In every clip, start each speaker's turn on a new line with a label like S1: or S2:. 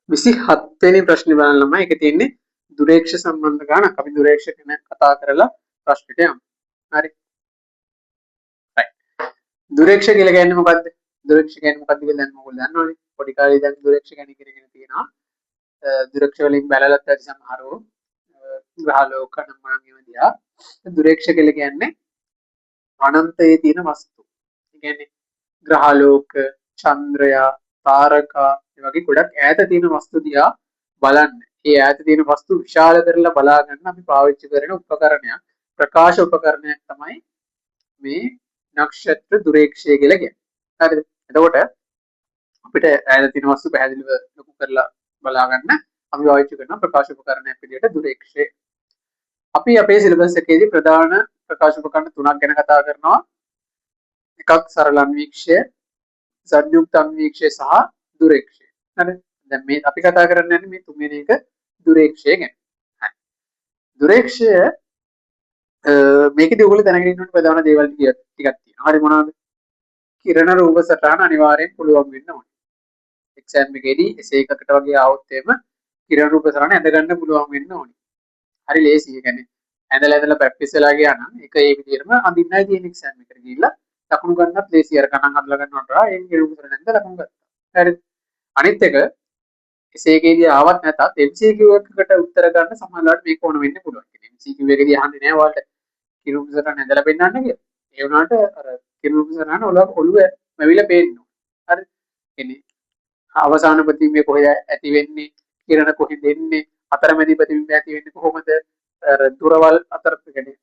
S1: 27 වෙනි ප්‍රශ්නේ බලන්න ළමයි. ඒක තියෙන්නේ දුරේක්ෂ සම්බන්ධ ගානක්. අපි දුරේක්ෂ ගැන කතා කරලා ප්‍රශ්නෙට යමු. හරි. right. දුරේක්ෂ කියලා කියන්නේ මොකද්ද? දුරේක්ෂ කියන්නේ මොකද්ද කියලා දැන් මොකද දන්නවනේ. පොඩි කාලේ දැන් දුරේක්ෂ ගැන ඉගෙනගෙන තියෙනවා. දුරේක්ෂ වලින් බැලලත් ඇති සමහරව ග්‍රහලෝක නම් මනම් ඒවා දිහා. දුරේක්ෂ කියලා කියන්නේ අනන්තයේ තියෙන වස්තු. ඒ කියන්නේ ග්‍රහලෝක, චන්ද්‍රයා, තාරකා ඒ වගේ ගොඩක් ඈත තියෙන වස්තු දිහා බලන්න. ඒ ඈත තියෙන වස්තු විශාල කරලා බලා ගන්න අපි පාවිච්චි කරන උපකරණයක්, ප්‍රකාශ උපකරණයක් තමයි මේ නක්ෂත්‍ර දුරේක්ෂය කියලා කියන්නේ. හරිද? එතකොට අපිට ඈත තියෙන වස්තු පැහැදිලිව ලොකු කරලා බලා ගන්න අපි පාවිච්චි කරන ප්‍රකාශ උපකරණයක් විදිහට දුරේක්ෂය. අපි අපේ සිලබස් එකේදී ප්‍රධාන ප්‍රකාශ උපකරණ තුනක් ගැන කතා කරනවා. එකක් සරල අන්වීක්ෂය, සංයුක්ත අන්වීක්ෂය සහ දුරේක්ෂය. හරි. දැන් මේ අපි කතා කරන්න යන්නේ මේ තුන්වෙනි එක දුරේක්ෂය ගැන. හරි. දුරේක්ෂය මේකදී ඔයගොල්ලෝ දැනගෙන ඉන්න ඕනේ ප්‍රධාන දේවල් ටිකක් තියෙනවා. හරි මොනවද? කිරණ රූප සටහන අනිවාර්යෙන් පුළුවන් වෙන්න ඕනේ. එක්සෑම් එකේදී එසේ එකකට වගේ ආවොත් එහෙම කිරණ රූප සටහන ඇඳ ගන්න පුළුවන් වෙන්න ඕනේ. හරි ලේසි. ඒ කියන්නේ ඇඳලා ප්‍රැක්ටිස් වෙලා ගියා නම් ඒක ඒ විදිහටම අඳින්නයි තියෙන එක්සෑම් එකට ගිහිල්ලා ලකුණු ගන්නත් ලේසි. අර ගණන් හදලා ගන්නවට වඩා ඒ රූප සටහන ඇඳලා ලකුණු ගත්තා. හරි. අනිත් එක එසේ එකේදී ආවත් නැතත් MCQ එකකට උත්තර ගන්න සමහරවිට මේක ඕන වෙන්න පුළුවන්. කියන්නේ MCQ එකේදී අහන්නේ නැහැ ඔයාලට කිරණ රූප සටහන ඇඳලා පෙන්නන්න කියලා. ඒ වුණාට අර කිරණ රූප සටහන ඔළුව වැවිලා පේන්න ඕනේ. හරි. කියන්නේ අවසාන ප්‍රතිබිම්බය කොහෙද ඇති වෙන්නේ? කිරණ කොහෙද එන්නේ? අතරමැදි ප්‍රතිබිම්බය ඇති වෙන්නේ කොහොමද? අර දුරවල් අතර කියන්නේ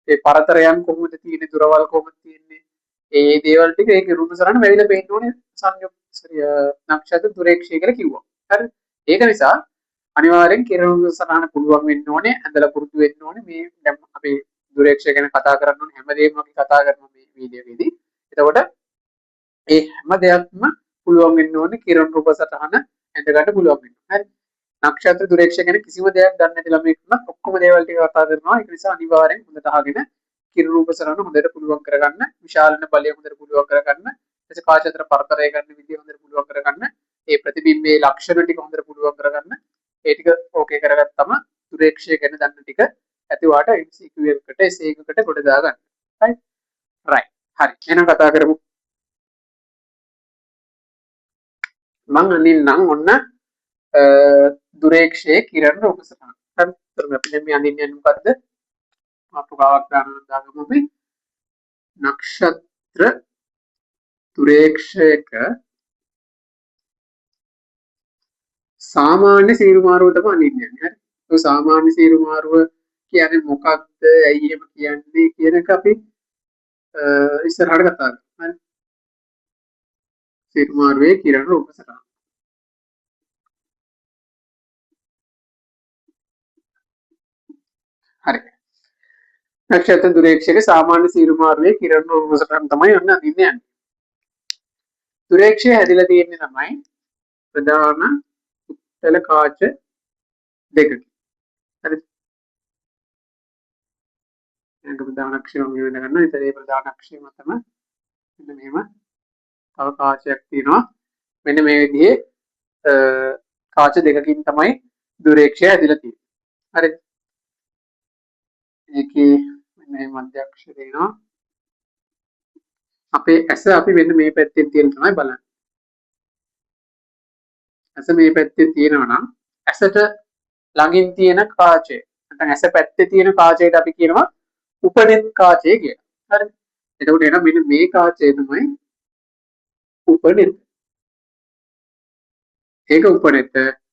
S1: ඒ පරතරයන් කොහොමද තියෙන්නේ? දුරවල් කොහොමද තියෙන්නේ? ඒ දේවල් ටික ඒක රූප සටහන වැවිලා පේන්න ඕනේ සංයුක්ත නක්ෂත්‍ර දුරේක්ෂය කියලා කිව්වා. හරි. ඒක නිසා අනිවාර්යෙන් කිරණ රූප සටහන පුළුවන් වෙන්න ඕනේ. ඇඳලා පුරුදු වෙන්න ඕනේ. මේ දැන් අපි දුරේක්ෂය ගැන කතා කරන්න ඕනේ හැමදේම අපි කතා කරනවා මේ වීඩියෝ එකේදී. එතකොට ඒ හැම දෙයක්ම පුළුවන් වෙන්න ඕනේ කිරණ රූප සටහන ඇඳ ගන්න පුළුවන් වෙන්න. හරි. නක්ෂත්‍ර දුරේක්ෂය ගැන කිසිම දෙයක් දන්නේ නැති ළමයෙක් නම් ඔක්කොම දේවල් ටික කතා කරනවා. ඒක නිසා අනිවාර්යෙන් හොඳට අහගෙන කිරණ රූප සටහන හොඳට පුළුවන් කරගන්න, විශාලන බලය හොඳට පුළුවන් කරගන්න, ඊට කාච අතර පරතරය ගන්න විදිය හොඳට පුළුවන් කරගන්න, ඒ ප්‍රතිබිම්බයේ ලක්ෂණ ටික හොඳට පුළුවන් කරගන්න. ඒ ටික ඕකේ කරගත්තම දුරේක්ෂය ගැන දන්න ටික ඇතිවාට MCQ එකකට එසේ එකකට ගොඩ දා ගන්න. right right හරි. එහෙනම් කතා කරමු. මං අඳින්නම් ඔන්න දුරේක්ෂයේ කිරණ රූප සටහන. හරි. ඒතර අපි දැන් මේ අඳින්නේ මොකද්ද? මාතෘකාවක් දාගමු අපි. නක්ෂත්‍ර දුරේක්ෂයක සාමාන්‍ය සීරු මාරුව තමයි අඳින්නේ. හරි. ඒ සාමාන්‍ය සීරු මාරුව කියන්නේ මොකක්ද? ඇයි එහෙම කියන්නේ කියන එක අපි ඉස්සරහට කතා කරමු. හරි. සීරු මාරුවේ කිරණ රූප සටහන. හරි. නක්ෂත්‍ර දුරේක්ෂයක සාමාන්‍ය සීරු මාරුවේ කිරණ රූප සටහන තමයි ඔන්න අඳින්නේ යන්නේ. දුරේක්ෂය හැදිලා තියෙන්නේ තමයි ප්‍රධාන උත්තල කාච දෙකකින්. හරි. ඒක ප්‍රධාන අක්ෂය වගේ වෙන ගන්නවා. ඒතර ඒ ප්‍රධාන අක්ෂය මතම මෙන්න මෙහෙම තව කාචයක් තියෙනවා. මෙන්න මේ විදිහේ කාච දෙකකින් තමයි දුරේක්ෂය හැදිලා තියෙන්නේ. හරිද? ඒකේ මෙන්න මේ මධ්‍ය අක්ෂය තියෙනවා. අපේ ඇස අපි මෙන්න මේ පැත්තෙන් තියෙන තමයි බලන්නේ. ඇස මේ පැත්තේ තියෙනවා නම් ඇසට ළඟින් තියෙන කාචය නැත්නම් ඇස පැත්තේ තියෙන කාචයට අපි කියනවා උපනෙත් කාචය කියලා. හරිද? එතකොට එන මෙන්න මේ කාචය තමයි උපනෙත්. ඒක උපනෙත්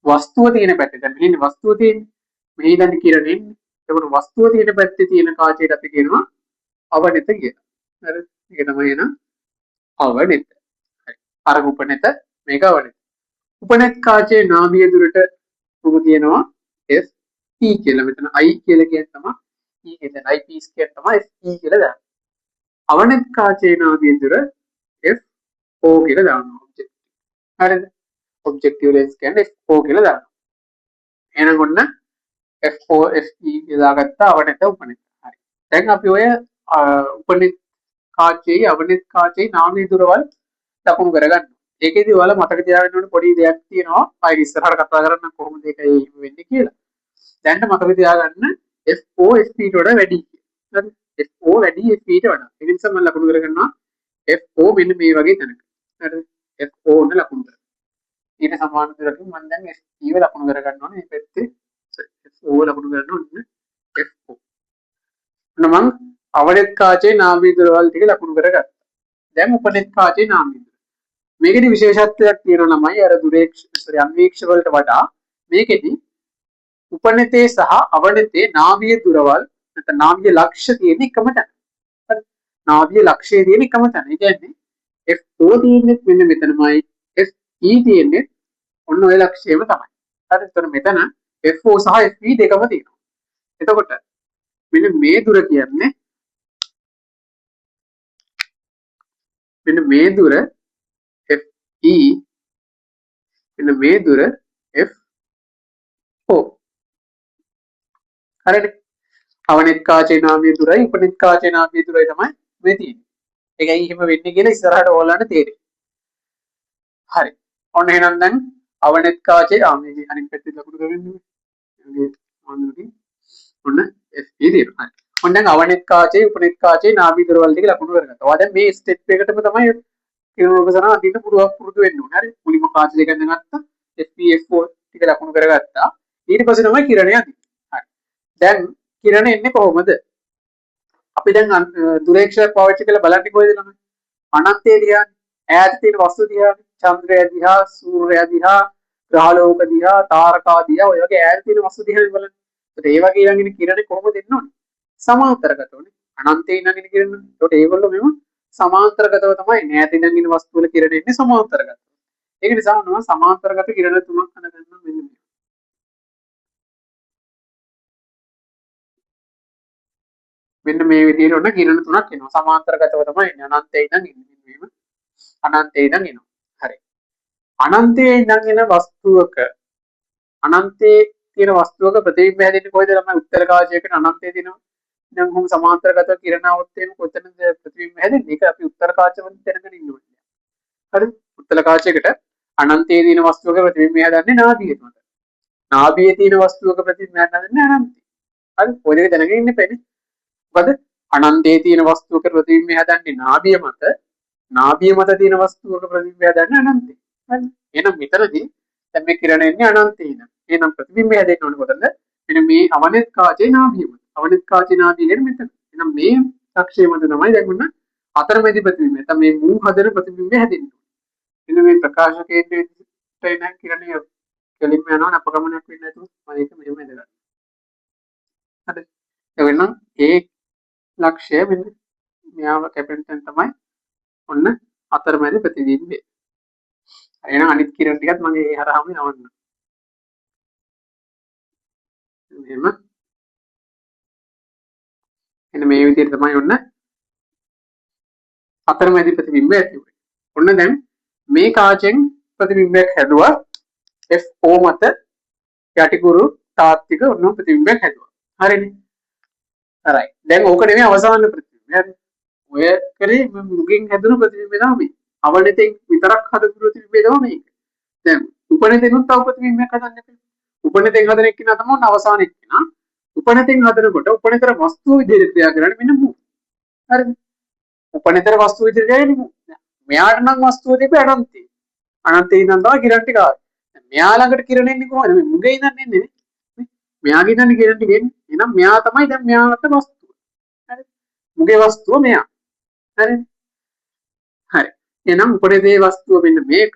S1: වස්තුව තියෙන පැත්තේ. දැන් මෙහෙනේ වස්තුව තියෙන්නේ. මෙහි දැන් කිරණ එන්නේ. එතකොට වස්තුව තියෙන පැත්තේ තියෙන කාචයට අපි කියනවා අවනෙත කියලා. හරිද? ඒක තමයි එන අවනෙත. හරි. අර උපනෙත මේක අවනෙත. උපනෙත් කාචයේ නාභිය දුරට මොකද කියනවා F E කියලා. මෙතන I කියලා කියන්නේ තමයි E කියන්නේ I piece කියන්නේ තමයි F E කියලා දාන්නේ. අවනෙත් කාචයේ නාභිය දුර F O කියලා දානවා ඔබ්ජෙක්ටිව්. හරිද? ඔබ්ජෙක්ටිව් ලෙන්ස් කියන්නේ F O කියලා දානවා. එහෙනම් ඔන්න F O F E කියලා දාගත්තා අවනෙත උපනෙත්. හරි. දැන් අපි ඔය උපනෙත් කාචයේ අවනෙත් කාචයේ නාභිය දුරවල් ලකුණු කරගන්නවා. ඒකෙදි ඔයාලා මතක තියාගන්න ඕනේ පොඩි දෙයක් තියෙනවා. ආයෙ ඉස්සරහට කතා කරන්න කොහොමද ඒක වෙන්නේ කියලා. දැන්ට මතක තියාගන්න F4 F3 ට වඩා වැඩි කියලා. හරි. F4 වැඩි F3 ට වඩා. ඒ නිසා මම ලකුණු කරගන්නවා F4 මෙන්න මේ වගේ තැනක. හරිද? F4 න ලකුණු කරගන්න. ඊට සමාන දුරකින් මම දැන් F3 ලකුණු කරගන්න ඕනේ. මේ පැත්තේ F4 ලකුණු කරන්න ඕනේ. F4. මම අවනෙත් කාචේ නාභී දුරවල් ටික ලකුණු කරගත්තා. දැන් උපනෙත් කාචේ නාභී දුර. මේකෙදි විශේෂත්වයක් තියෙනවා ළමයි අර අන්වීක්ෂ වලට වඩා මේකෙදි උපනෙතේ සහ අවනෙතේ නාභීය දුරවල් නැත්නම් නාභීය ලක්ෂ්‍ය තියෙන එකම තැන. හරි. නාභීය ලක්ෂ්‍යය තියෙන එකම තැන. ඒ කියන්නේ F4 තියෙන්නේ මෙන්න මෙතනමයි FE තියෙන්නේ ඔන්න ඔය ලක්ෂ්‍යයම තමයි. හරි. එතකොට මෙතන F4 සහ FE දෙකම තියෙනවා. එතකොට මෙන්න මේ දුර කියන්නේ මෙන්න මේ දුර FE මෙන්න මේ දුර F4 හරිද? අවනෙත් කාචේ නාභීය දුරයි උපනෙත් කාචේ නාභීය දුරයි තමයි මේ තියෙන්නේ. ඒකයි එහෙම වෙන්නේ කියලා ඉස්සරහට ඕලන්න තේරෙයි. හරි. ඔන්න එහෙනම් දැන් අවනෙත් කාචේ මේ අනිත් පැත්තේ ලකුණු කරගන්න. මේ මොනවද? ඔන්න FE දෙනවා. හරි. ඔන්න දැන් අවනෙත් කාචේ උපනෙත් කාචේ නාභීය දුරවල් ටික ලකුණු කරගත්තා. ඔයා දැන් මේ ස්ටෙප් එකටම තමයි කිරණ රූපසරණ අදින්න පුරුදු වෙන්න ඕනේ. හරි. මුලින්ම කාච දෙක ගන්නගත්තා. FE F4 ටික ලකුණු කරගත්තා. ඊට පස්සේ තමයි කිරණය අදින්නේ. හරි. දැන් කිරණ එන්නේ කොහොමද? අපි දැන් දුරේක්ෂයක් පාවිච්චි කරලා බලන්නේ කොහෙද ළමයි? අනන්තයේ දිහා, ඈත තියෙන වස්තු දිහා, චන්ද්‍රය දිහා, සූර්යය දිහා, ග්‍රහලෝක දිහා, තාරකා දිහා ඔය වගේ ඈත තියෙන වස්තු දිහා බලන්න. ඒත් ඒ වගේ ළඟින් කිරණේ කොහොමද එන්න ඕනේ? සමාන්තරගතවනේ. අනන්තයේ ළඟින් කිරණ. ඒකට ඒගොල්ලෝ මෙව සමාන්තරගතව තමයි ඈත ළඟින් වස්තු වල කිරණ එන්නේ සමාන්තරගතව. ඒක නිසා මොනවා සමාන්තරගත කිරණ තුනක් හදගන්න මෙන්න මේ. මෙන්න මේ විදිහට ඔන්න කිරණ තුනක් එනවා. සමාන්තරගතව තමයි එන්නේ. අනන්තයේ ඉඳන් එන්නේ මේව. අනන්තයේ ඉඳන් එනවා. හරි. අනන්තයේ ඉඳන් එන වස්තුවක අනන්තයේ තියෙන වස්තුවක ප්‍රතිබිම්බ හැදෙන්නේ කොහෙද ළමයි? උත්තර කාශයකට අනන්තයේ තියෙනවා. දැන් කොහොම සමාන්තරගත කිරණ આવොත් එහෙම කොතනද ප්‍රතිබිම්බ හැදෙන්නේ? ඒක අපි උත්තර කාශයෙන් දැනගෙන ඉන්න ඕනේ. හරි. උත්තර කාශයකට අනන්තයේ තියෙන වස්තුවක ප්‍රතිබිම්බ හැදන්නේ නාභිය මත. නාභියේ තියෙන වස්තුවක ප්‍රතිබිම්බ හැදන්නේ අනන්තය. හරි. ඔය දෙක දැනගෙන ඉන්න එපා. මොකද අනන්තයේ තියෙන වස්තුවක ප්‍රතිබිම්බය හදන්නේ නාභිය මත, නාභිය මත තියෙන වස්තුවක ප්‍රතිබිම්බය හදන්නේ අනන්තය. හරි. එහෙනම් මෙතනදී දැන් මේ කිරණ එන්නේ අනන්තේ ඉඳන්. එහෙනම් ප්‍රතිබිම්බය හැදෙන්න ඕනේ කොතනද? මෙන්න මේ අවනෙත් කාචේ නාභිය මත. අවනෙත් කාචේ නාභිය කියන්නේ මෙතන. එහෙනම් මේ අක්ෂය මත තමයි දැන් ඔන්න අතරමැදි ප්‍රතිබිම්බය. නැත්නම් මේ මූ හදන ප්‍රතිබිම්බය හැදෙන්නේ. මෙන්න මේ ප්‍රකාශ කේන්ද්‍රයට එන කිරණය කෙලින්ම යනවා අපගමනයක් වෙන්නේ නැතුව මම ඒක මෙහෙම ඉඳලා. හරි. එවෙනම් ඒ ලක්ෂය මෙන්න මෙයාව කැපෙන තැන තමයි ඔන්න අතරමැදි ප්‍රතිබිම්බය. එහෙනම් අනිත් කිරණ ටිකත් මම ඒ හරහාම යවන්න. එහෙම එන්න මේ විදිහට තමයි ඔන්න අතරමැදි ප්‍රතිබිම්බය ඇති වෙන්නේ. ඔන්න දැන් මේ කාචෙන් ප්‍රතිබිම්බයක් හැදුවා FO මත යටිකුරු තාත්තික ඔන්න ප්‍රතිබිම්බයක් හැදුවා. හරිනේ. හරි. දැන් ඕක නෙමෙයි අවසාන ප්‍රතිබිම්බය. හරි. ඔය කරේ මුගෙන් හැදුණු ප්‍රතිබිම්බය තමයි. අවනෙතෙන් විතරක් හදපු ප්‍රතිබිම්බය තමයි මේක. දැන් උපනෙතෙනුත් තව ප්‍රතිබිම්බයක් හදන්න එපා. උපනෙතෙන් හදන එක්කිනා තමයි අවසාන එක්කිනා. උපනෙතෙන් හදනකොට උපනෙතර වස්තුව විදිහට ක්‍රියා කරන්නේ මෙන්න මු. හරිද? උපනෙතර වස්තුව විදිහට කියන්නේ මු. මෙයාට නම් වස්තුව තිබ්බ අනන්තේ. අනන්තේ ඉඳන් තමයි කිරණ ටික ආවේ. මෙයා ළඟට කිරණ එන්නේ කොහොමද? මේ මුගේ ඉඳන් එන්නේ නේ. මෙයාගේ ඉඳන් කිරණ ටික එන්නේ. එහෙනම් මෙයා තමයි දැන් මෙයාට වස්තුව. හරිද? මුගේ වස්තුව මෙයා. හරිද? හරි. එහෙනම් උපරිතේ වස්තුව මෙන්න මේක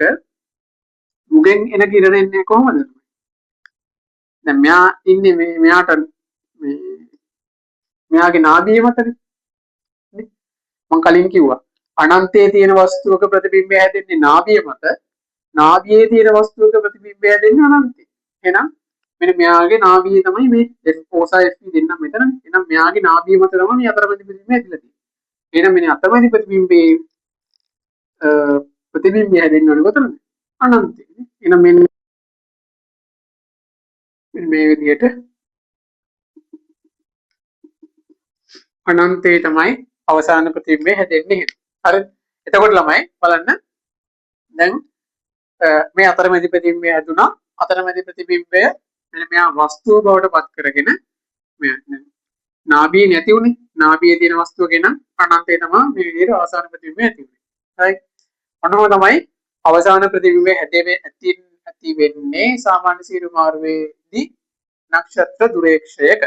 S1: මුගෙන් එන කිරණ එන්නේ කොහොමද? දැන් මෙයා ඉන්නේ මෙයාට මේ මෙයාගේ නාභිය මතනේ. මම කලින් කිව්වා අනන්තයේ තියෙන වස්තුවක ප්‍රතිබිම්බය හැදෙන්නේ නාභිය මත. නාභියේ තියෙන වස්තුවක ප්‍රතිබිම්බය හැදෙන්නේ අනන්තේ. එහෙනම් මෙන්න මෙයාගේ නාභිය තමයි මේ F4 F දෙන්න මෙතන. එහෙනම් මෙයාගේ නාභිය මත තමයි මේ අතරමැදි ප්‍රතිබිම්බය හැදිලා තියෙන්නේ. එහෙනම් මෙන්න අතරමැදි ප්‍රතිබිම්බයේ ප්‍රතිබිම්බය හැදෙන්න ඕනේ කොතනද? අනන්තේ. එහෙනම් මෙන්න මේ විදිහට අනන්තේ තමයි අවසාන ප්‍රතිබිම්බය හැදෙන්නේ. හරිද? එතකොට ළමයි බලන්න දැන් මේ අතරමැදි ප්‍රතිබිම්බය හැදුනා. අතරමැදි ප්‍රතිබිම්බය මෙන්න මෙයා වස්තුව බවට පත් කරගෙන මේ නාභිය නැති උනේ. නාභියේ තියෙන වස්තුව ගෙන අනන්තය තමයි මේ විදිහට අවසාන ප්‍රතිබිම්බය ඇති වෙන්නේ. හරි. ඔන්නම තමයි අවසාන ප්‍රතිබිම්බය ඇති වෙන්නේ සාමාන්‍ය සීරු මාරුවේදී නක්ෂත්‍ර දුරේක්ෂයක.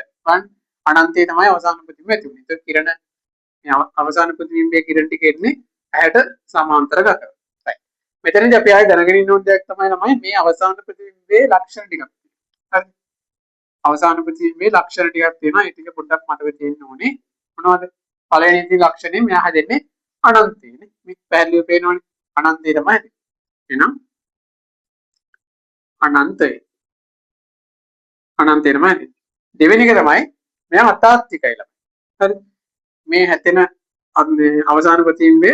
S1: අනන්තය තමයි අවසාන ප්‍රතිබිම්බය ඇති වෙන්නේ. ඒක කිරණ මේ අවසාන ප්‍රතිබිම්බයේ කිරණ ටික එන්නේ ඇහැට සමාන්තරගතව. right. මෙතනදී අපි ආයෙ දැනගෙන ඉන්න ඕන දෙයක් තමයි මේ අවසාන ප්‍රතිබිම්බයේ ලක්ෂණ ටිකක්. හරි. අවසාන ප්‍රතිබිම්බයේ ලක්ෂණ ටිකක් තියෙනවා. ඒ ටික පොඩ්ඩක් මතක තියෙන්න ඕනේ. මොනවද? පළවෙනි ලක්ෂණය මෙයා හැදෙන්නේ අනන්තයනේ. මේ පැහැදිලිව පේනවනේ. අනන්තය තමයි. එහෙනම් අනන්තය. අනන්තය තමයි. දෙවෙනි එක තමයි මෙයා අතාත්විකයි ළමයි. හරි. මේ හැදෙන අවසාන ප්‍රතිබිම්බය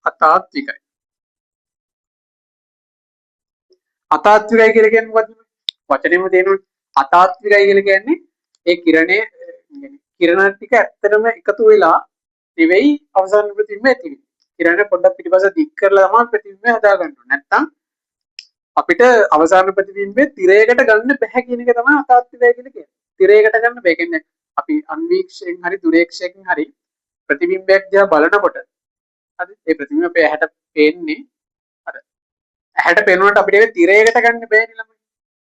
S1: අතාත්විකයි. අතාත්විකයි කියලා කියන්නේ මොකද්ද? වචනේම තේරෙන්නේ අතාත්විකයි කියලා කියන්නේ ඒ කිරණ ටික ඇත්තටම එකතු වෙලා නෙවෙයි අවසාන ප්‍රතිබිම්බය ඇති වෙන්නේ. කිරණ පොඩ්ඩක් පිටිපස්ස දික් කරලා තමයි ප්‍රතිබිම්බය හදා ගන්න ඕනේ. නැත්තම් අපිට අවසාන ප්‍රතිබිම්බේ තිරයකට ගන්න බෑ කියන එක තමයි අතාත්විකයි කියලා කියන්නේ. තිරයකට ගන්න බෑ කියන්නේ අපි අන්වීක්ෂයෙන් හරි දුරේක්ෂයෙන් හරි ප්‍රතිබිම්බයක් දිහා බලනකොට හරි ඒ ප්‍රතිබිම්බය අපේ ඇහැට පේන්නේ අර ඇහැට පේනකොට අපිට ඒක තිරයකට ගන්න බෑනේ ළමයි.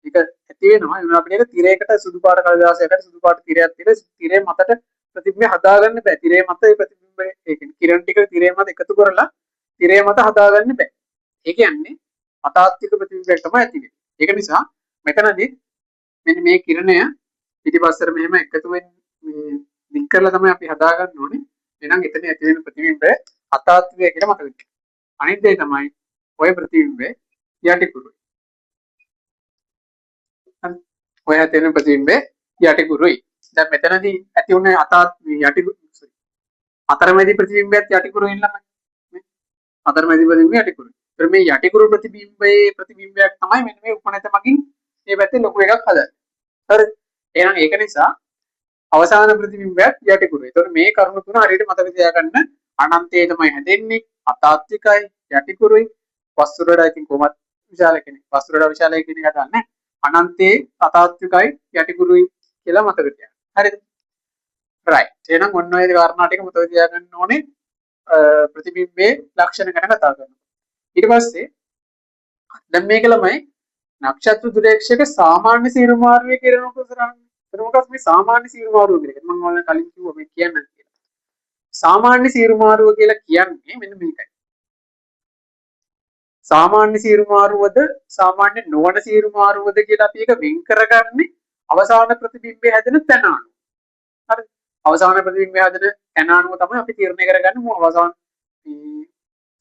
S1: ඒක ඇති වෙනවා. ඒ අපිට ඒක තිරයකට සුදු පාට කළදාසයකට සුදු පාට තිරයක් තියලා තිරේ මතට ප්‍රතිබිම්බය හදාගන්න බෑ. තිරේ මත ඒ ප්‍රතිබිම්බය ඒ කියන්නේ කිරණ ටික තිරේ මත එකතු කරලා තිරේ මත හදාගන්න බෑ. ඒ කියන්නේ අතාත්වික ප්‍රතිබිම්බයක් තමයි ඇති වෙන්නේ. ඒක නිසා මෙතනදී මෙන්න මේ කිරණය පිටිපස්සට මෙහෙම එකතු වෙන්නේ දික් කරලා තමයි අපි හදාගන්න ඕනේ. එහෙනම් එතන ඇති වෙන ප්‍රතිබිම්බය අතාත්විකය කියලා මතක තියාගන්න. අනිත් දේ තමයි ඔය ප්‍රතිබිම්බය යටිකුරුයි. හරි. ඔය ඇති වෙන ප්‍රතිබිම්බය යටිකුරුයි. දැන් මෙතනදී ඇති වුණේ අතරමැදි ප්‍රතිබිම්බයත් යටිකුරුයි ළමයි. අතරමැදි ප්‍රතිබිම්බය යටිකුරුයි. ඒත් මේ යටිකුරු ප්‍රතිබිම්බයේ ප්‍රතිබිම්බයක් තමයි මෙන්න මේ උපනත මගින් මේ පැත්තේ ලොකු එකක් හදන්නේ. හරි. එහෙනම් ඒක නිසා අවසාන ප්‍රතිබිම්බයක් යටිකුරුයි. ඒතකොට මේ කරුණු තුන හරියට මතක තියාගන්න. අනන්තය තමයි හැදෙන්නේ. අතාත්විකයි, යටිකුරුයි. වස්තුර වල ඉතින් කොහොමද විශාල කෙනෙක්. වස්තුර වල විශාලයි කියන එක ගන්න. අනන්තේ අතාත්විකයි, යටිකුරුයි කියලා මතක තියාගන්න. හරිද? right. එහෙනම් ඔන්න ඔය කාරණා ටික මතක තියාගන්න ඕනේ. ප්‍රතිබිම්බයේ ලක්ෂණ ගැන කතා කරනවා. ඊට පස්සේ දැන් මේක ළමයි නක්ෂත්‍ර දුරේක්ෂක සාමාන්‍ය සීරු මාරුවේ කියලා මොකද කරන්නේ? ඒක මොකක්ද මේ සාමාන්‍ය සීරු මාරුව කියන්නේ? මම ඔයාලට කලින් කිව්වා මේ කියන්න කියලා. සාමාන්‍ය සීරු මාරුව කියලා කියන්නේ මෙන්න මේකයි. සාමාන්‍ය සීරු මාරුවද සාමාන්‍ය නොවන සීරු මාරුවද කියලා අපි එක වෙන් කරගන්නේ අවසාන ප්‍රතිබිම්බය හැදෙන තැන අනුව. හරි. අවසාන ප්‍රතිබිම්බය හැදෙන තැන අනුව තමයි අපි තීරණය කරගන්නේ මොන අවසාන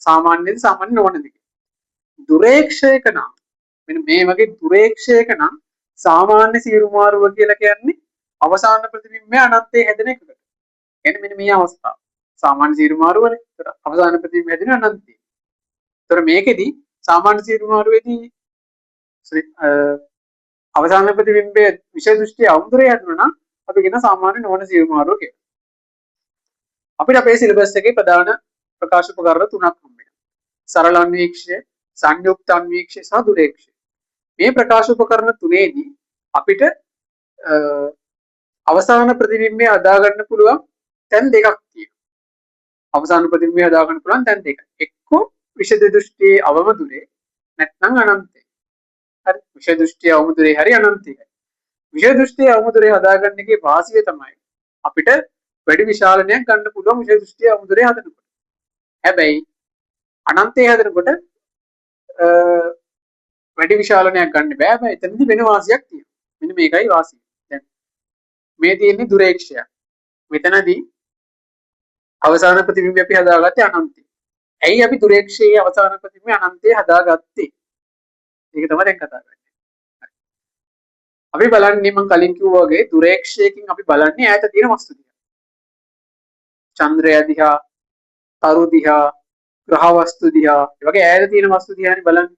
S1: සාමාන්‍යද සාමාන්‍ය නොවනද කියලා. දුරේක්ෂයක නම් මෙන්න මේ වගේ දුරේක්ෂයක නම් සාමාන්‍ය සීරු මාරුව කියලා කියන්නේ අවසාන ප්‍රතිබිම්බය අනන්තයේ හැදෙන එකකට. එන්න මෙන්න මේ අවස්ථාව. සාමාන්‍ය සීරු මාරුවනේ. ඒතර අවසාන ප්‍රතිබිම්බය හැදෙන අනන්තයේ. ඒතර මේකෙදි සාමාන්‍ය සීරු මාරුවේදී අවසාන ප්‍රතිබිම්බයේ විෂය දෘෂ්ටි අවුදුරේ හැදුණා නම් අපි කියන සාමාන්‍ය නොවන සීරු මාරුව කියලා. අපිට අපේ සිලබස් එකේ ප්‍රධාන ප්‍රකාශ උපකරණ තුනක් හම්බෙනවා. සරල අන්වීක්ෂය, සංයුක්ත අන්වීක්ෂය සහ දුරේක්ෂය. මේ ප්‍රකාශ උපකරණ තුනේදී අපිට අවසාන ප්‍රතිබිම්බය හදා ගන්න පුළුවන් තැන් දෙකක් තියෙනවා. අවසාන ප්‍රතිබිම්බය හදා ගන්න පුළුවන් තැන් දෙකක්. එක්කෝ විෂය දෘෂ්ටියේ අවම දුරේ නැත්නම් අනන්තය. හරි. විෂය දෘෂ්ටියේ අවම දුරේ හරි අනන්තයයි. විෂය දෘෂ්ටියේ අවම දුරේ හදා ගන්න එකේ වාසිය තමයි අපිට වැඩි විශාලනයක් ගන්න පුළුවන් විෂය දෘෂ්ටියේ අවම දුරේ හදනකොට. හැබැයි අනන්තයේ හදනකොට වැඩි විශාලනයක් ගන්න බෑ. හැබැයි එතනදී වෙන වාසියක් තියෙනවා. මෙන්න මේකයි වාසිය. දැන් මේ තියෙන්නේ දුරේක්ෂය. මෙතනදී අවසාන ප්‍රතිබිම්බය අපි හදාගත්තේ අනන්තය. ඇයි අපි දුරේක්ෂයේ අවසාන ප්‍රතිබිම්බය අනන්තය හදාගත්තේ? ඒක තමයි දැන් කතා කරන්නේ. අපි බලන්නේ මම කලින් කිව්වා වගේ දුරේක්ෂයකින් අපි බලන්නේ ඈත තියෙන වස්තු දිහා. චන්ද්‍රය දිහා, තරු දිහා, ග්‍රහ වස්තු දිහා, ඒ වගේ ඈත තියෙන වස්තු දිහානේ බලන්නේ.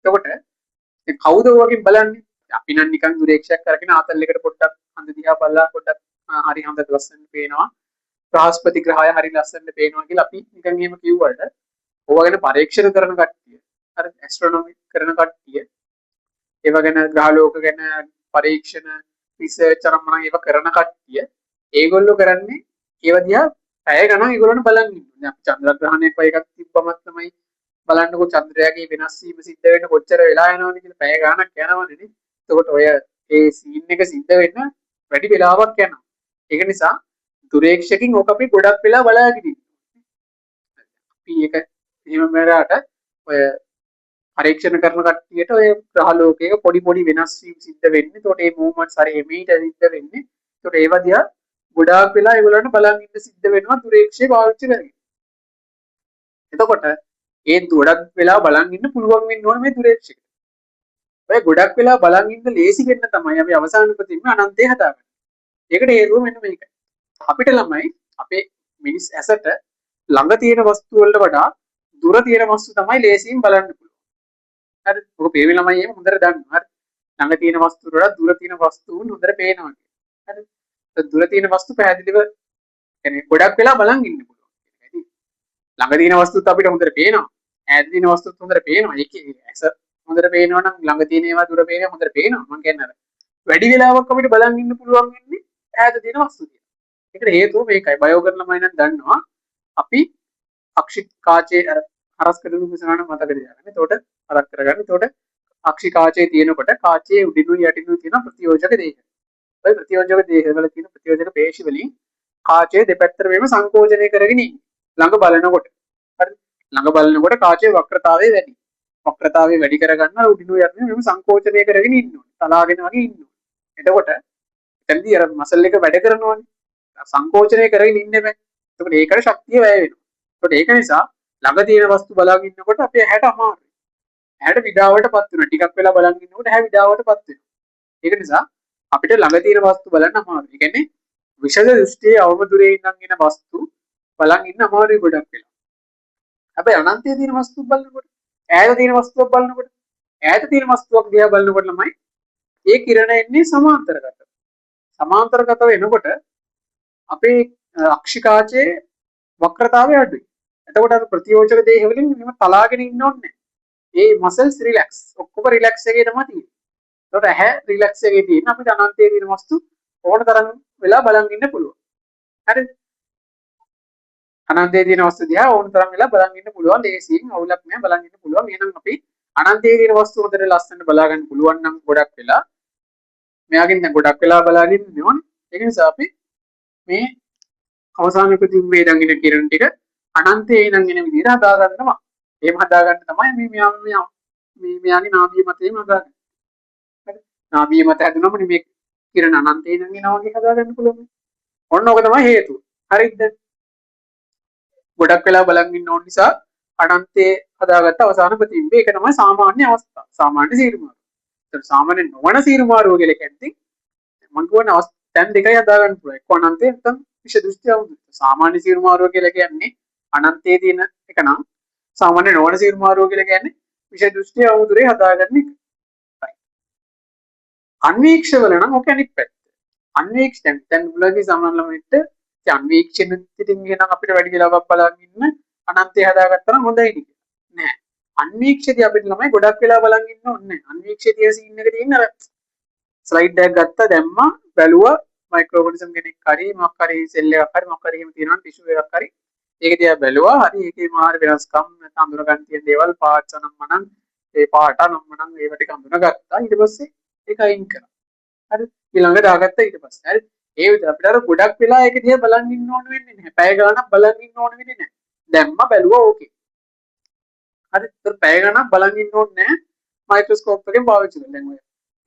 S1: එතකොට දැන් කවුද වගේ බලන්නේ? අපි නම් නිකන් දුරේක්ෂයක් කරගෙන ආතල් එකට පොඩ්ඩක් හඳ දිහා බලලා පොඩ්ඩක් හරි හඳ ලස්සන පේනවා. බ්‍රහස්පති ග්‍රහය හරි ලස්සනට පේනවා කියලා අපි නිකන් එහෙම කිව්වට ඕවා ගැන පරීක්ෂණ කරන කට්ටිය අර ඇස්ට්‍රොනොමි කරන කට්ටිය ඒව ගැන ග්‍රහලෝක ගැන පරීක්ෂණ රිසර්ච් අරන් මොනවා ඒව කරන කට්ටිය ඒගොල්ලෝ කරන්නේ ඒව දිහා පැය ගණන් ඒගොල්ලන්ට බලන් ඉන්නවා. දැන් අපි චන්ද්‍රග්‍රහණයක් වගේ එකක් තිබ්බම තමයි බලන්නකො චන්ද්‍රයාගේ වෙනස් වීම සිද්ධ වෙන්න කොච්චර වෙලා යනවද කියලා පැය ගණනක් යනවනේ. එතකොට ඔය ඒ සීන් එක සිද්ධ වෙන්න වැඩි වෙලාවක් යනවා. ඒක නිසා දුරේක්ෂකින් ඕක අපි ගොඩක් වෙලා බලාගෙන ඉන්නවා. අපි ඒක එහෙම මෙරාට ඔය පරීක්ෂණ කරන කට්ටියට ඔය ග්‍රහ ලෝකයක පොඩි පොඩි වෙනස් වීම් සිද්ධ වෙන්නේ. එතකොට මේ මූවමන්ට්ස් හරි එමීට සිද්ධ වෙන්නේ. එතකොට ඒව දිහා ගොඩාක් වෙලා ඒගොල්ලන්ට බලන් ඉන්න සිද්ධ වෙනවා දුරේක්ෂය පාවිච්චි කරගෙන. එතකොට ඒ ගොඩක් වෙලා බලන් ඉන්න පුළුවන් වෙන්න ඕනේ මේ දුරේක්ෂය. ඔය ගොඩක් වෙලා බලන් ඉන්න ලේසි වෙන්න තමයි අපි අවසාන ප්‍රතිම අනන්තය හදාගන්නේ. ඒකට හේතුව මෙන්න මේකයි. අපිට ළමයි අපේ මිනිස් ඇසට ළඟ තියෙන වස්තු වලට වඩා දුර තියෙන වස්තු තමයි ලේසියෙන් බලන්න පුළුවන්. හරි. ඔක පේවි ළමයි එහෙම හොඳට දන්නවා. හරි. ළඟ තියෙන වස්තු වලට දුර තියෙන වස්තුන් හොඳට පේනවා. හරි. දුර තියෙන වස්තු පැහැදිලිව يعني ගොඩක් වෙලා බලන් ඉන්න පුළුවන්. ළඟ තියෙන වස්තුත් අපිට හොඳට පේනවා. ඈත තියෙන වස්තුත් හොඳට පේනවා. ඒකේ ඇස හොඳට පේනවා නම් ළඟ තියෙන ඒවා දුර පේනවා හොඳට පේනවා. මම කියන්නේ අර වැඩි වෙලාවක් අපිට බලන් ඉන්න පුළුවන් වෙන්නේ ඈත තියෙන වස්තු දිහා. ඒකට හේතුව මේකයි. බයෝ කරන ළමයි නම් දන්නවා. අපි අක්ෂික කාචේ අර හරස් කඩළු මිසනන මතක තියාගන්න. එතකොට හරක් කරගන්න. එතකොට අක්ෂි කාචේ තියෙනකොට කාචේ උඩිනුයි යටිනුයි තියෙන ප්‍රතියෝජක දේහ. ඔය ප්‍රතියෝජක දේහවල තියෙන ප්‍රතියෝජක පේශි වලින් කාචේ දෙපැත්තට වේම සංකෝචනය කරගෙන ඉන්නේ. ළඟ බලනකොට. හරි. ළඟ බලනකොට කාචේ වක්‍රතාවය වැඩි. වක්‍රතාවය වැඩි කරගන්න උඩිනුයි යටිනුයි වේම සංකෝචනය කරගෙන ඉන්න ඕනේ. තලාගෙන වගේ ඉන්න ඕනේ. එතකොට එතනදී අර මසල් එක වැඩ කරනවානේ. සංකෝචනය කරගෙන ඉන්න බෑ. එතකොට ඒකට ශක්තිය වැය වෙනවා. එතකොට ඒක නිසා ළඟ තියෙන වස්තු බලාගෙන ඉන්නකොට අපේ ඇහැට අමාරුයි. ඇහැට විඩාවටපත් වෙනවා. ටිකක් වෙලා බලන් ඉන්නකොට ඇහැ විඩාවටපත් වෙනවා. ඒක නිසා අපිට ළඟ තියෙන වස්තු බලන්න අමාරුයි. ඒ කියන්නේ විෂද දෘෂ්ටියේ අවම දුරේ ඉඳන් එන වස්තු බලන් ඉන්න අමාරුයි ගොඩක් වෙලා. හැබැයි අනන්තයේ තියෙන වස්තු බලනකොට ඈත තියෙන වස්තුවක් බලනකොට ඈත තියෙන වස්තුවක් දිහා බලනකොට ළමයි ඒ කිරණ එන්නේ සමාන්තරගත. සමාන්තරගත වෙනකොට අපේ අක්ෂිකාචයේ වක්‍රතාවය අඩුයි. එතකොට අර ප්‍රතියෝජක දේහ වලින් මෙහෙම තලාගෙන ඉන්න ඕනේ. ඒ මසල්ස් රිලැක්ස්. ඔක්කොම රිලැක්ස් එකේ තමයි තියෙන්නේ. එතකොට ඇහැ රිලැක්ස් එකේ තියෙන අපිට අනන්තයේ තියෙන වස්තු ඕන තරම් වෙලා බලන් ඉන්න පුළුවන්. හරිද? අනන්තයේ තියෙන වස්තු දිහා ඕන තරම් වෙලා බලන් ඉන්න පුළුවන්. ලේසියෙන් අවුලක් නැහැ බලන් ඉන්න පුළුවන්. එහෙනම් අපි අනන්තයේ තියෙන වස්තු හොඳට ලස්සනට බලා ගන්න පුළුවන් නම් ගොඩක් වෙලා මෙයාගෙන් දැන් ගොඩක් වෙලා බලාගෙන ඉන්නවනේ. ඒක නිසා අපි මේ අවසාන ප්‍රතිබිම්බේ ඉඳන් එන කිරණ ටික අනන්තයේ ඉඳන් එන විදිහට හදා ගන්නවා. එහෙම හදා ගන්න තමයි මෙයාගේ නාභිය මතයම හදාගන්නේ. හරි. නාභිය මත හදුනම මේ කිරණ අනන්තයේ ඉඳන් එනවා වගේ හදා ගන්න පුළුවන්. ඔන්න ඕක තමයි හේතුව. හරිද? ගොඩක් වෙලා බලන් ඉන්න ඕන නිසා අනන්තයේ හදාගත්ත අවසාන ප්‍රතිබිම්බේ ඒක තමයි සාමාන්‍ය අවස්ථාව. සාමාන්‍ය සීරුමාරුව. ඒත් සාමාන්‍ය නොවන සීරුමාරුව කියලා කියන්නේ මම කියවන දැන් දෙකයි හදා ගන්න පුළුවන්. එක්ක අනන්තයේ නැත්නම් විෂ දෘෂ්ටි අවුල්. සාමාන්‍ය සීරුමාරුව කියලා කියන්නේ අනන්තයේ තියෙන එක නම් සාමාන්‍ය නොවන සීරුමාරුව කියලා කියන්නේ විෂ දෘෂ්ටි අවුදුරේ හදාගන්න එක. අන්වීක්ෂවල නම් ඔක අනිත් පැත්ත. අන්වීක්ෂණ දැන් මුලදී සාමාන්‍ය ළමයින්ට අන්වීක්ෂණ පිටින් ගෙනනම් අපිට වැඩි වෙලාවක් බලන් ඉන්න අනන්තය හදාගත්තා නම් හොඳයි නේ. නෑ. අන්වීක්ෂදී අපිට ළමයි ගොඩක් වෙලා බලන් ඉන්න ඕනේ නෑ. අන්වීක්ෂදී සීන් එක තියෙන අර ස්ලයිඩ් එකක් ගත්තා දැම්මා බැලුවා මයික්‍රෝ ඔර්ගනිසම් කෙනෙක් හරි මොකක් හරි සෙල් එකක් හරි මොකක් හරි එහෙම තියෙනවා ටිෂු එකක් හරි ඒක දිහා බැලුවා හරි ඒකේ මාර වෙනස්කම් නැත්නම් අඳුරගන්න තියෙන දේවල් පාර්ට්ස් නම් මනම් ඒ පාට නම් මනම් ඒවට ටික අඳුනගත්තා ඊට පස්සේ ඒක අයින් කරා හරි ඊළඟ දාගත්තා ඊට පස්සේ හරි ඒ විදිහට අපිට අර ගොඩක් වෙලා ඒක දිහා බලන් ඉන්න ඕන වෙන්නේ නැහැ පැය ගාණක් බලන් ඉන්න ඕන වෙන්නේ නැහැ දැම්මා බැලුවා ඕකේ හරි ඒත් පැය ගාණක් බලන් ඉන්න ඕනේ නැහැ මයික්‍රොස්කෝප් එකෙන් පාවිච්චි කරලා දැන් ඔය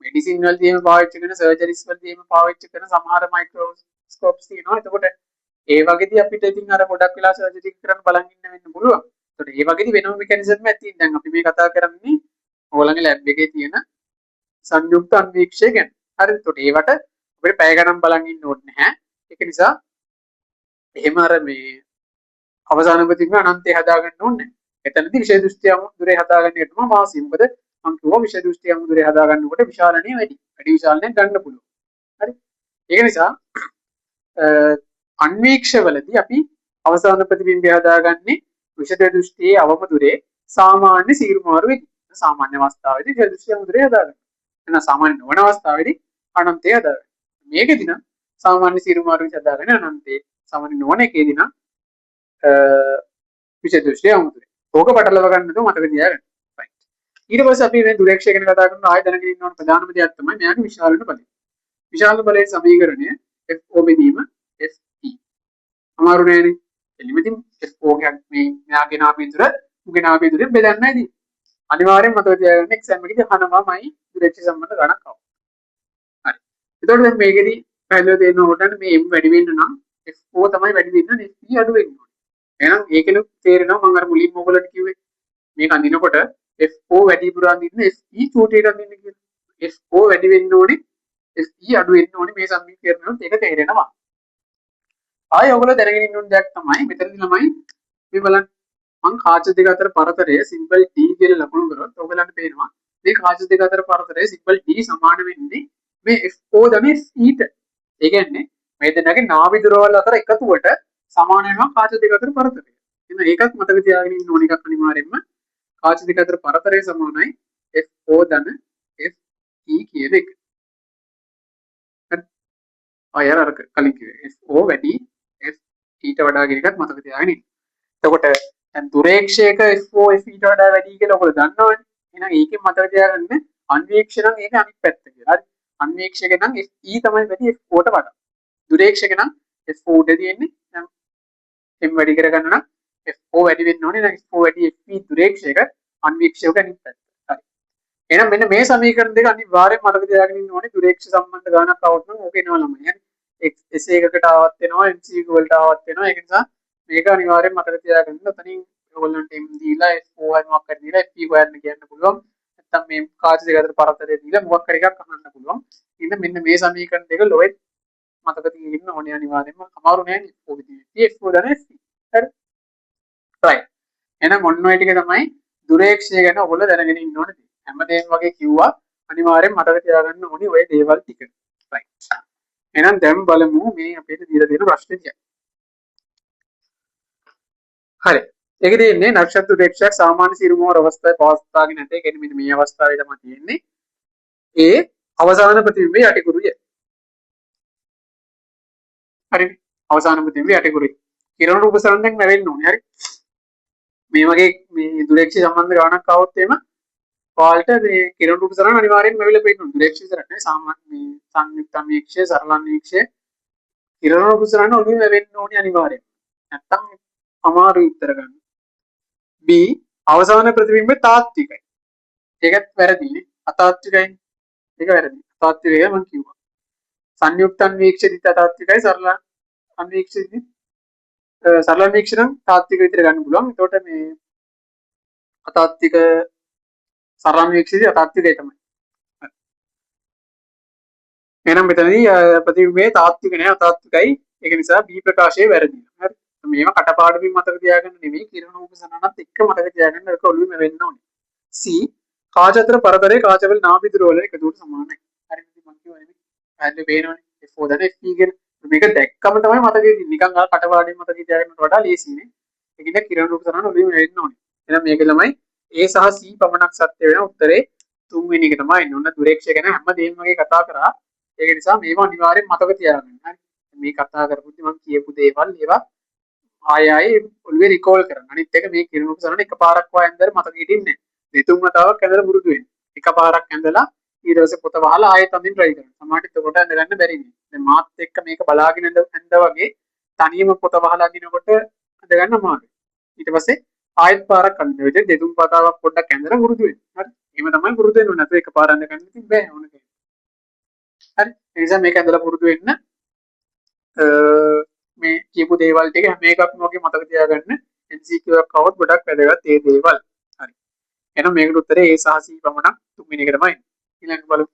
S1: මෙඩිසින් වලදී එහෙම පාවිච්චි කරන සර්ජරිස් වලදී එහෙම පාවිච්චි කරන සමහර මයික්‍රොස්කෝප්ස් තියෙනවා. එතකොට ඒ වගේදී අපිට ඉතින් අර ගොඩක් වෙලා සර්ජරි කරන්න බලන් ඉන්න වෙන්න පුළුවන්. එතකොට ඒ වගේදී වෙනම මෙකැනිසම් එකක් තියෙන. දැන් අපි මේ කතා කරන්නේ ඕලගේ ලැබ් එකේ තියෙන සංයුක්ත අන්වීක්ෂය ගැන. හරි. එතකොට ඒවට අපිට පැය ගණන් බලන් ඉන්න ඕනේ නැහැ. ඒක නිසා එහෙම අර මේ අවසාන ප්‍රතිම අනන්තය හදාගන්න ඕනේ නැහැ. එතනදී විෂය දෘෂ්ටි අමුදුරේ හදාගන්න එක තමයි වාසිය. මොකද මම කිව්වා විෂය දෘෂ්ටි අමුදුරේ හදාගන්නකොට විශාලණිය වැඩි. වැඩි විශාලණයක් ගන්න පුළුවන්. හරි. ඒක නිසා අන්වීක්ෂවලදී අපි අවසාන ප්‍රතිබිම්බය හදාගන්නේ විෂය දෘෂ්ටියේ අවම දුරේ සාමාන්‍ය සීරු මාරු වෙදී. සාමාන්‍ය අවස්ථාවේදී ක්‍රියා දෘෂ්ටි අමුද්‍රේ හදාගන්න. එහෙනම් සාමාන්‍ය නොවන අවස්ථාවේදී අනන්තය හදාගන්න. මේකෙදී නම් සාමාන්‍ය සීරු මාරු හදාගෙන අනන්තේ සාමාන්‍ය නොවන එකේදී නම් විෂය දෘෂ්ටි අමුද්‍රේ. ඕක පටලව ගන්නද මතක තියාගන්න. right. ඊට පස්සේ අපි මේ දුරේක්ෂය ගැන කතා කරනවා ආයෙ දැනගෙන ඉන්න ඕන ප්‍රධානම දෙයක් තමයි මෙයාගේ විශාල වෙන බලය. විශාල බලයේ සමීකරණය FO බෙදීම FE. අමාරු නෑනේ. එළිමෙදින් FO එකක් මේ මෙයාගේ නාමයේ දුර උගේ නාමයේ දුර බෙදන්නයි දී. අනිවාර්යෙන් මතක තියාගන්න එක්සෑම් එකේදී අහනවාමයි දුරේක්ෂය සම්බන්ධ ගණක් ආව. හරි. එතකොට දැන් මේකෙදී පැහැදිලිව තේරෙන්න ඕනට මේ M වැඩි වෙන්න නම් FO තමයි වැඩි වෙන්න FE අඩු වෙන්න ඕනේ. එහෙනම් ඒකෙලු තේරෙනවා මම අර මුලින්ම ඔයගොල්ලන්ට කිව්වේ මේක අඳිනකොට FO වැඩි පුරාන් දින්න FE චූටියට අඳින්න කියලා. FO වැඩි වෙන්න ඕනේ FE අඩු වෙන්න ඕනේ මේ සමීකරණවලට ඒක තේරෙනවා. ආයෙ ඔයගොල්ලෝ දැනගෙන ඉන්න ඕන දෙයක් තමයි මෙතනදී ළමයි මේ බලන්න මං කාච දෙක අතර පරතරය සිම්බල් D කියලා ලකුණු කරොත් ඔයගලන්ට පේනවා මේ කාච දෙක අතර පරතරය සිම්බල් D සමාන වෙන්නේ මේ FO ධන FE ට. ඒ කියන්නේ මේ දෙන්නගේ නාභි දුරවල් අතර එකතුවට සමාන වෙනවා කාච දෙක අතර පරතරය. එහෙනම් ඒකත් මතක තියාගෙන ඉන්න ඕන එකක් අනිවාර්යෙන්ම කාච දෙක අතර පරතරය සමානයි FO ධන FE කියන එක. හරි. අය අර කලින් කිව්වේ FO වැඩි FE ට වඩා කියන එකත් මතක තියාගෙන ඉන්න. එතකොට දැන් දුරේක්ෂයක FO FE ට වඩා වැඩි කියලා ඔයගොල්ලෝ දන්නවනේ. එහෙනම් ඒකෙන් මතක තියාගන්න අන්වීක්ෂය නම් ඒක අනිත් පැත්ත කියලා. හරි. අන්වීක්ෂයක නම් FE තමයි වැඩි FO ට වඩා. දුරේක්ෂයක නම් FO උඩ තියෙන්නේ. දැන් M වැඩි කරගන්න නම් FO වැඩි වෙන්න ඕනේ. දැන් FO වැඩි FE දුරේක්ෂයක අන්වීක්ෂයක අනිත් පැත්ත. හරි. එහෙනම් මෙන්න මේ සමීකරණ දෙක අනිවාර්යෙන් මතක තියාගෙන ඉන්න ඕනේ. දුරේක්ෂ සම්බන්ධ ගානක් આવොත් නම් ඕක එනවා ළමයි. හරි. S එකකට ආවත් වෙනවා MC වලට ආවත් වෙනවා. ඒක නිසා මේක අනිවාර්යෙන් මතක තියාගන්න. ඔතනින් ඔයගොල්ලන්ට M දීලා FO මොකක් හරි දීලා FE හොයන්න කියන්න පුළුවන්. නැත්තම් මේ කාච දෙක අතර පරතරය දීලා මොකක් හරි එකක් අහන්න පුළුවන්. ඉතින් මෙන්න මේ සමීකරණ දෙක ලොවෙත් මතක තියාගන්න ඕනේ අනිවාර්යෙන්ම. අමාරු නෑනේ. FO විදිහට FO දන FE. හරි. right. එහෙනම් ඔන්න ඔය ටික තමයි දුරේක්ෂය ගැන ඔයගොල්ලෝ දැනගෙන ඉන්න ඕනේ. හැමදේම වගේ කිව්වා අනිවාර්යෙන් මතක තියාගන්න ඕනේ ඔය දේවල් ටික. right. එහෙනම් දැන් බලමු මේ අපිට දීලා තියෙන ප්‍රශ්නේ ටික. හරි. ඒකදී ඉන්නේ නක්ෂත්‍ර දුරේක්ෂයක් සාමාන්‍ය සිරුමෝර අවස්ථාවේ පවත්වාගෙන නැtei. කියන්නේ මෙන්න මේ අවස්ථාවේ තමයි තියෙන්නේ. ඒ අවසාන ප්‍රතිබිම්බයේ යටිකුරුය. හරි. අවසාන ප්‍රතිබිම්බයේ යටිකුරුය. කිරණ රූප සරණ දැන් නැවෙන්න ඕනේ. හරි. මේ වගේ මේ දුරේක්ෂය සම්බන්ධ ගණනක් આવොත් එම ඔයාලට මේ කිරණ රූප සරණ අනිවාර්යෙන්ම ලැබිලා පේනවා. දුරේක්ෂය විතරක් නෙවෙයි සාමාන්‍ය මේ සංයුක්ත අන්වීක්ෂය, සරල අන්වීක්ෂය කිරණ රූප සරණ ඔළුවේ වැවෙන්න ඕනේ අනිවාර්යෙන්. නැත්තම් අමාරු උත්තර ගන්න. B අවසාන ප්‍රතිබිම්බය තාත්විකයි. ඒකත් වැරදිනේ. අතාත්විකයි. ඒක වැරදි. අතාත්විකයි මම කිව්වා. සංයුක්ත අන්වීක්ෂිත අතාත්විකයි සරල අන්වීක්ෂිත සරල අන්වීක්ෂණ තාත්වික විතර ගන්න පුළුවන්. ඒකට මේ අතාත්වික සරල අන්වීක්ෂිත අතාත්විකයි තමයි. එහෙනම් මෙතනදී ප්‍රතිබිම්බයේ තාත්වික නෑ අතාත්විකයි. ඒක නිසා B ප්‍රකාශය වැරදි. හරි. මේවා කටපාඩමින් මතක තියාගන්න නෙවෙයි කිරණ රූප සරණත් එක්ක මතක තියාගන්න ඒක ඔළුවෙම වෙන්න ඕනේ. C කාච අතර පරතරයේ කාචවල නාභිදුර වල එකතුවට සමානයි. හරි මම කියවනේ මේ පැහැදිලි පේනවනේ. FO දන FE කියන මේක දැක්කම තමයි මතකෙ ඉන්නේ. නිකන් අර කටපාඩමින් මතක තියාගන්නට වඩා ලේසියිනේ. ඒකින්ද කිරණ රූප සරණ ඔළුවෙම වෙන්න ඕනේ. එහෙනම් මේක ළමයි A සහ C පමණක් සත්‍ය වෙන උත්තරේ තුන්වෙනි එක තමයි එන්නේ. ඔන්න දුරේක්ෂය ගැන හැමදේම වගේ කතා කරා. ඒක නිසා මේවා අනිවාර්යෙන් මතක තියාගන්න. හරි. මේ කතා කරපුද්දි මම කියපු දේවල් ඒවා ආයෙ ඔළුවේ රිකෝල් කරන්න. අනිත් එක මේ කිරණ රූප සරණ එකපාරක් වා ඇඳලා මතක හිටින්නේ නැහැ. දෙතුන් වතාවක් ඇඳලා පුරුදු වෙන්න. එකපාරක් ඇඳලා ඊට පස්සේ පොත වහලා ආයෙත් අඳින්න try කරන්න. සමහරට එතකොට ඇඳ ගන්න බැරි වෙයි. දැන් මාත් එක්ක මේක බලාගෙන ඇඳ වගේ තනියම පොත වහලා අඳිනකොට ඇඳ ගන්න අමාරුයි. ඊට පස්සේ ආයෙත් පාරක් අඳින්න. ඒ විදිහට දෙතුන් වතාවක් පොඩ්ඩක් ඇඳලා පුරුදු වෙන්න. හරි. එහෙම තමයි පුරුදු වෙන්න ඕනේ. නැත්නම් එකපාර ඇඳ ගන්න ඉතින් බෑ ඕන කෙනෙක්. හරි. ඒ නිසා මේක ඇඳලා පුරුදු වෙන්න මේ කියපු දේවල් ටික හැම එකක්ම වගේ මතක තියාගන්න. MCQ එකක් આવොත් ගොඩක් වැදගත් ඒ දේවල්. හරි. එහෙනම් මේකට උත්තරේ A සහ C පමණක් තුන්වෙනි එක තමයි. ඊළඟ බලමු.